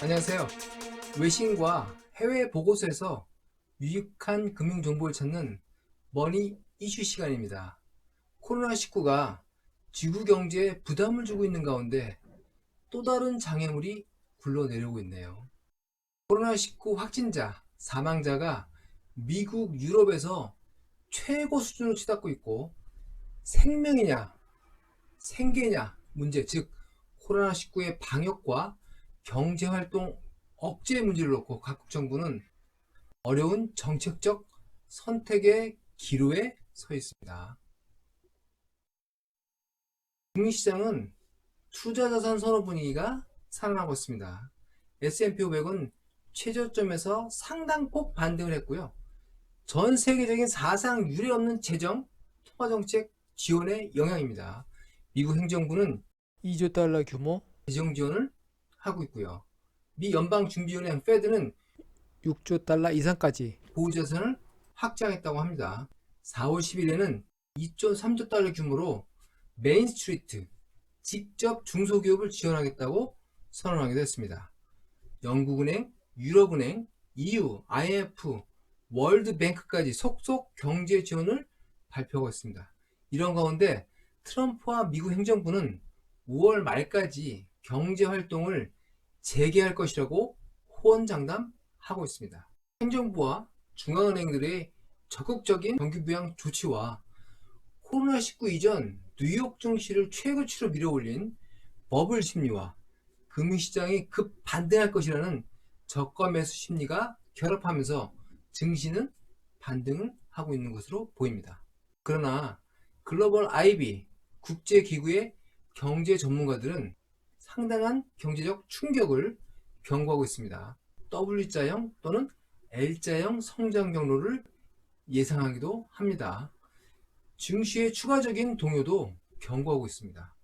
안녕하세요. 외신과 해외 보고서에서 유익한 금융 정보를 찾는 머니 이슈 시간입니다. 코로나19가 지구 경제에 부담을 주고 있는 가운데 또 다른 장애물이 굴러내려오고 있네요. 코로나19 확진자, 사망자가 미국, 유럽에서 최고 수준으로 치닫고 있고 생명이냐, 생계냐 문제, 즉 코로나19의 방역과 경제활동 억제 문제를 놓고 각국 정부는 어려운 정책적 선택의 기로에 서 있습니다. 금융시장은 투자자산 선호 분위기가 살아나고 있습니다. S&P 500은 최저점에서 상당폭 반등을 했고요. 전 세계적인 사상 유례 없는 재정, 통화정책 지원의 영향입니다. 미국 행정부는 2조 달러 규모 재정 지원을 하고 있고요. 미 연방준비은행 페드는 6조 달러 이상까지 보호자산을 확장했다고 합니다. 4월 10일에는 2.3조 달러 규모로 메인스트리트 직접 중소기업을 지원하겠다고 선언하기도 했습니다. 영국은행, 유럽은행, EU, IMF, 월드뱅크까지 속속 경제 지원을 발표하고 있습니다. 이런 가운데 트럼프와 미국 행정부는 5월 말까지 경제 활동을 재개할 것이라고 호언장담하고 있습니다. 행정부와 중앙은행들의 적극적인 경기부양 조치와 코로나19 이전 뉴욕 증시를 최고치로 밀어올린 버블 심리와 금융시장이 급 반등할 것이라는 저가 매수 심리가 결합하면서 증시는 반등을 하고 있는 것으로 보입니다. 그러나 글로벌 IB 국제기구의 경제 전문가들은 상당한 경제적 충격을 경고하고 있습니다. W자형 또는 L자형 성장 경로를 예상하기도 합니다. 증시의 추가적인 동요도 경고하고 있습니다.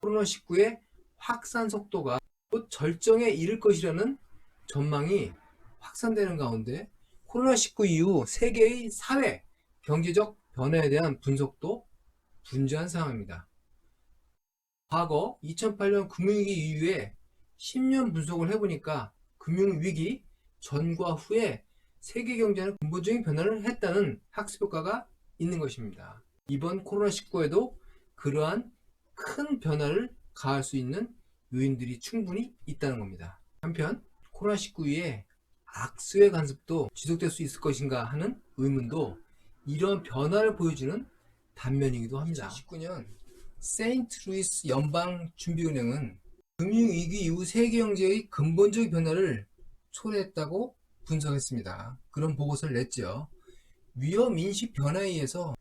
코로나19의 확산 속도가 곧 절정에 이를 것이라는 전망이 확산되는 가운데 코로나19 이후 세계의 사회, 경제적 변화에 대한 분석도 분주한 상황입니다. 과거 2008년 금융위기 이후에 10년 분석을 해보니까 금융위기 전과 후에 세계 경제는 근본적인 변화를 했다는 학습 효과가 있는 것입니다. 이번 코로나19에도 그러한 큰 변화를 가할 수 있는 요인들이 충분히 있다는 겁니다. 한편 코로나19 이후에 악수의 관습도 지속될 수 있을 것인가 하는 의문도 이런 변화를 보여주는 단면이기도 합니다. 2019년 세인트루이스 연방준비은행은 금융위기 이후 세계 경제의 근본적 변화를 초래했다고 분석했습니다. 그런 보고서를 냈죠. 위험인식 변화에 의해서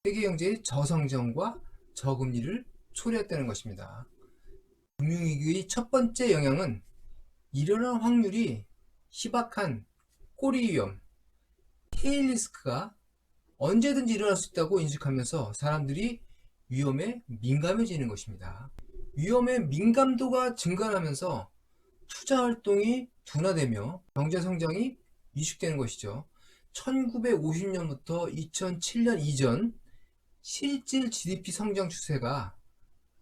세계 경제의 저성장과 저금리를 초래했다는 것입니다. 금융위기의 첫 번째 영향은 일어날 확률이 희박한 꼬리 위험, 테일 리스크가 언제든지 일어날 수 있다고 인식하면서 사람들이 위험에 민감해지는 것입니다. 위험의 민감도가 증가하면서 투자 활동이 둔화되며 경제 성장이 위축되는 것이죠. 1950년부터 2007년 이전 실질 GDP 성장 추세가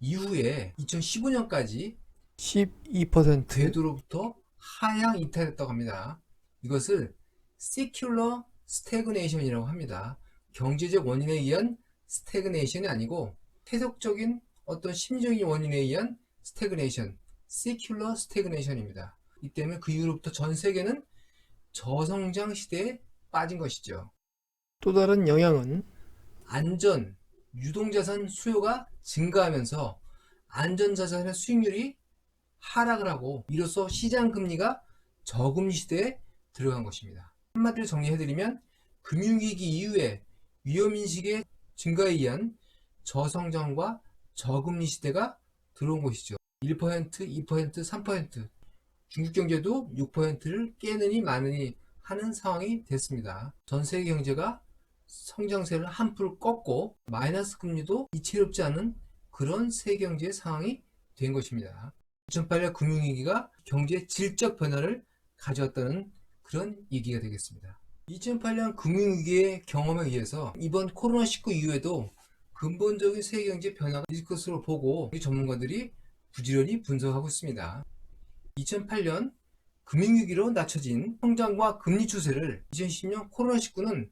이후에 2015년까지 12% 궤도로부터 하향 이탈했다고 합니다. 이것을 Secular Stagnation이라고 합니다. 경제적 원인에 의한 스태그네이션이 아니고 태속적인 어떤 심리적인 원인에 의한 스태그네이션, Secular Stagnation입니다. 이 때문에 그 이후로부터 전 세계는 저성장 시대에 빠진 것이죠. 또 다른 영향은 안전, 유동자산 수요가 증가하면서 안전자산의 수익률이 하락을 하고 이로써 시장 금리가 저금리 시대에 들어간 것입니다. 한마디로 정리해드리면 금융위기 이후에 위험인식의 증가에 의한 저성장과 저금리 시대가 들어온 것이죠. 1%, 2%, 3% 중국 경제도 6%를 깨느니 마느니 하는 상황이 됐습니다. 전 세계 경제가 성장세를 한풀 꺾고 마이너스 금리도 이채롭지 않은 그런 세계 경제의 상황이 된 것입니다. 2008년 금융위기가 경제의 질적 변화를 가져왔다는 그런 얘기가 되겠습니다. 2008년 금융위기의 경험에 의해서 이번 코로나19 이후에도 근본적인 세계 경제 변화가 있을 것으로 보고 전문가들이 부지런히 분석하고 있습니다. 2008년 금융위기로 낮춰진 성장과 금리 추세를 2010년 코로나19는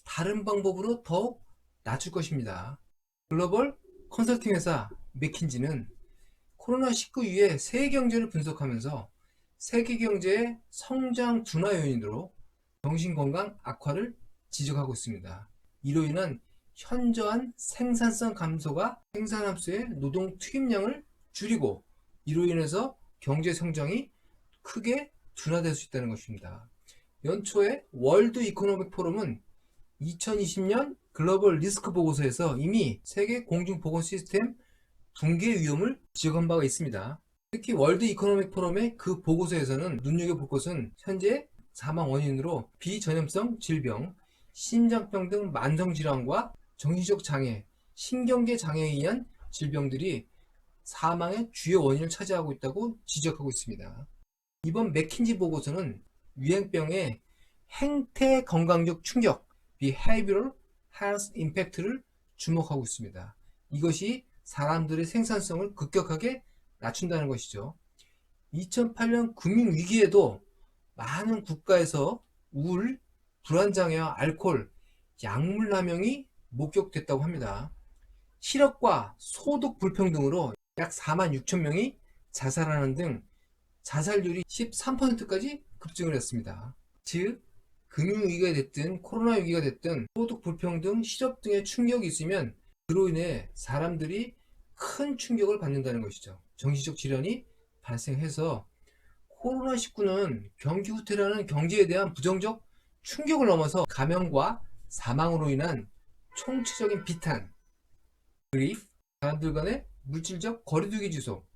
다른 방법으로 더욱 낮출 것입니다. 글로벌 컨설팅 회사 맥킨지는 코로나19 이후에 세계 경제를 분석하면서 세계 경제의 성장 둔화 요인으로 정신건강 악화를 지적하고 있습니다. 이로 인한 현저한 생산성 감소가 생산함수의 노동 투입량을 줄이고 이로 인해서 경제 성장이 크게 둔화될 수 있다는 것입니다. 연초에 월드 이코노믹 포럼은 2020년 글로벌 리스크 보고서에서 이미 세계 공중보건 시스템 붕괴 위험을 지적한 바가 있습니다. 특히 월드 이코노믹 포럼의 그 보고서에서는 눈여겨볼 것은 현재 사망 원인으로 비전염성 질병, 심장병 등 만성질환과 정신적 장애, 신경계 장애에 의한 질병들이 사망의 주요 원인을 차지하고 있다고 지적하고 있습니다. 이번 맥킨지 보고서는 유행병의 행태 건강적 충격, Behavioral Health Impact를 주목하고 있습니다. 이것이 사람들의 생산성을 급격하게 낮춘다는 것이죠. 2008년 금융위기에도 많은 국가에서 우울, 불안장애와 알코올, 약물 남용이 목격됐다고 합니다. 실업과 소득 불평등으로 약 4만 6천 명이 자살하는 등 자살률이 13%까지 급증을 했습니다. 즉, 금융위기가 됐든 코로나 위기가 됐든 소득 불평등, 실업 등의 충격이 있으면 그로 인해 사람들이 큰 충격을 받는다는 것이죠. 정신적 질환이 발생해서 코로나19는 경기 후퇴라는 경제에 대한 부정적 충격을 넘어서 감염과 사망으로 인한 총체적인 비탄, 그리프, 사람들 간의 물질적 거리두기 지속,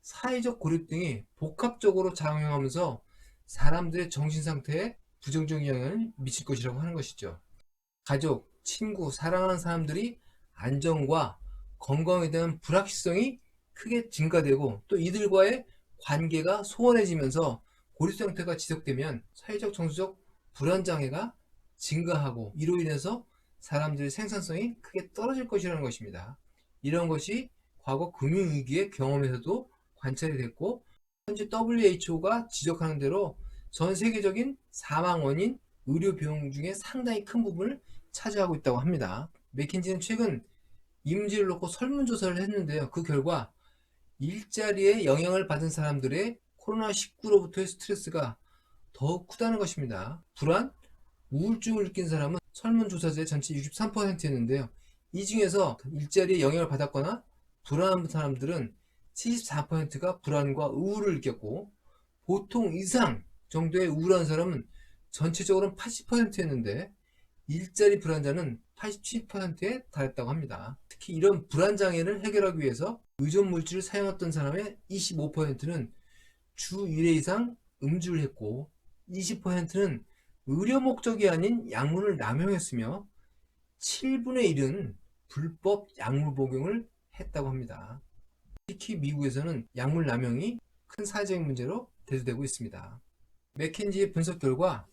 사회적 고립 등이 복합적으로 작용하면서 사람들의 정신 상태에 부정적인 영향을 미칠 것이라고 하는 것이죠. 가족, 친구, 사랑하는 사람들이 안정과 건강에 대한 불확실성이 크게 증가되고 또 이들과의 관계가 소원해지면서 고립 상태가 지속되면 사회적 정서적 불안장애가 증가하고 이로 인해서 사람들의 생산성이 크게 떨어질 것이라는 것입니다. 이런 것이 과거 금융위기의 경험에서도 관찰이 됐고 현재 WHO가 지적하는 대로 전 세계적인 사망 원인 의료 비용 중에 상당히 큰 부분을 차지하고 있다고 합니다. 맥킨지는 최근 이 문제를 놓고 설문조사를 했는데요. 그 결과 일자리에 영향을 받은 사람들의 코로나19로부터의 스트레스가 더욱 크다는 것입니다. 불안, 우울증을 느낀 사람은 설문조사자의 전체 63%였는데요. 이 중에서 일자리에 영향을 받았거나 불안한 사람들은 74%가 불안과 우울을 느꼈고 보통 이상 정도의 우울한 사람은 전체적으로는 80%였는데 일자리 불안자는 87%에 달했다고 합니다. 특히 이런 불안장애를 해결하기 위해서 의존 물질을 사용했던 사람의 25%는 주 1회 이상 음주를 했고 20%는 의료 목적이 아닌 약물을 남용했으며 7분의 1은 불법 약물 복용을 했다고 합니다. 특히 미국에서는 약물 남용이 큰 사회적인 문제로 대두되고 있습니다. 맥킨지의 분석 결과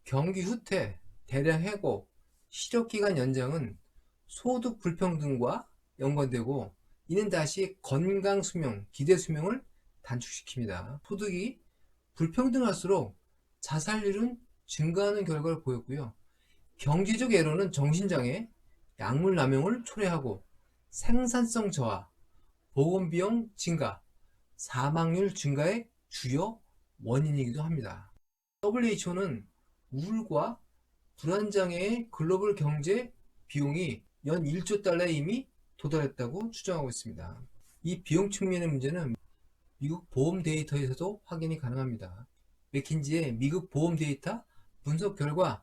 경기 후퇴, 대량 해고, 실업기간 연장은 소득 불평등과 연관되고 이는 다시 건강 수명, 기대 수명을 단축시킵니다. 소득이 불평등할수록 자살률은 증가하는 결과를 보였고요. 경제적 애로는 정신장애, 약물 남용을 초래하고 생산성 저하, 보건비용 증가, 사망률 증가의 주요 원인이기도 합니다. WHO는 우울과 불안장애의 글로벌 경제 비용이 연 1조 달러에 이미 도달했다고 추정하고 있습니다. 이 비용 측면의 문제는 미국 보험 데이터에서도 확인이 가능합니다. 맥킨지의 미국 보험 데이터 분석 결과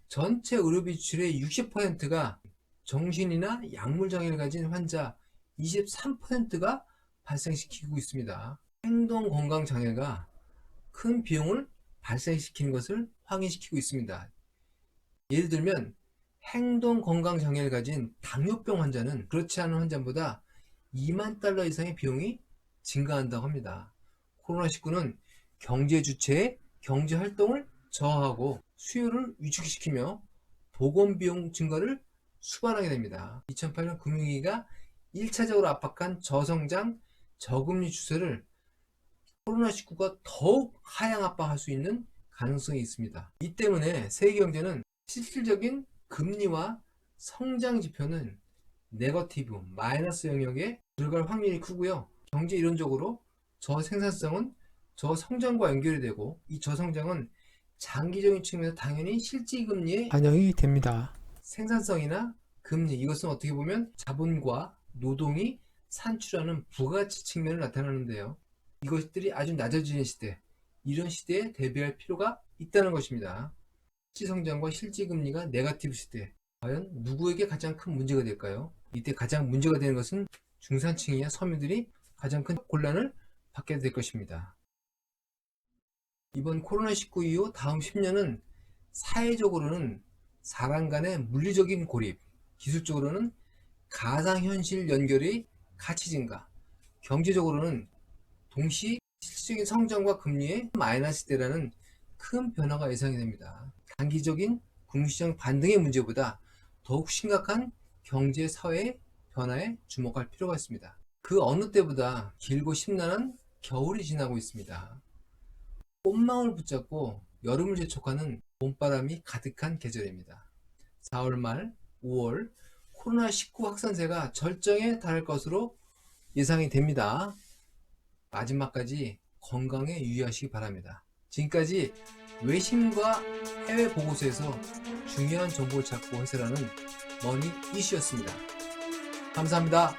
전체 의료비 지출의 60%가 정신이나 약물 장애를 가진 환자 23%가 발생시키고 있습니다. 행동 건강 장애가 큰 비용을 발생시키는 것을 확인시키고 있습니다. 예를 들면 행동 건강 장애를 가진 당뇨병 환자는 그렇지 않은 환자보다 2만 달러 이상의 비용이 증가한다고 합니다. 코로나19는 경제 주체의 경제 활동을 저하하고 수요를 위축시키며 보건 비용 증가를 수반하게 됩니다. 2008년 금융위기가 1차적으로 압박한 저성장, 저금리 추세를 코로나19가 더욱 하향 압박할 수 있는 가능성이 있습니다. 이 때문에 세계 경제는 실질적인 금리와 성장 지표는 네거티브, 마이너스 영역에 들어갈 확률이 크고요. 경제 이론적으로 저생산성은 저성장과 연결이 되고, 이 저성장은 장기적인 측면에서 당연히 실질금리에 반영이 됩니다. 생산성이나 금리, 이것은 어떻게 보면 자본과 노동이 산출하는 부가가치 측면을 나타나는데요. 이것들이 아주 낮아지는 시대, 이런 시대에 대비할 필요가 있다는 것입니다. 실질성장과 실질금리가 네거티브 시대, 과연 누구에게 가장 큰 문제가 될까요? 이때 가장 문제가 되는 것은 중산층이야 서민들이 가장 큰 곤란을 받게 될 것입니다. 이번 코로나19 이후 다음 10년은 사회적으로는 사람 간의 물리적인 고립, 기술적으로는 가상현실 연결의 가치 증가, 경제적으로는 동시 실질적인 성장과 금리의 마이너스 시대라는 큰 변화가 예상이 됩니다. 단기적인 금융시장 반등의 문제보다 더욱 심각한 경제 사회의 변화에 주목할 필요가 있습니다. 그 어느 때보다 길고 심란한 겨울이 지나고 있습니다. 꽃망울 붙잡고 여름을 재촉하는 봄바람이 가득한 계절입니다. 4월 말, 5월 코로나19 확산세가 절정에 달할 것으로 예상이 됩니다. 마지막까지 건강에 유의하시기 바랍니다. 지금까지 외신과 해외 보고서에서 중요한 정보를 찾고 해설하는 머니 이슈였습니다. 감사합니다.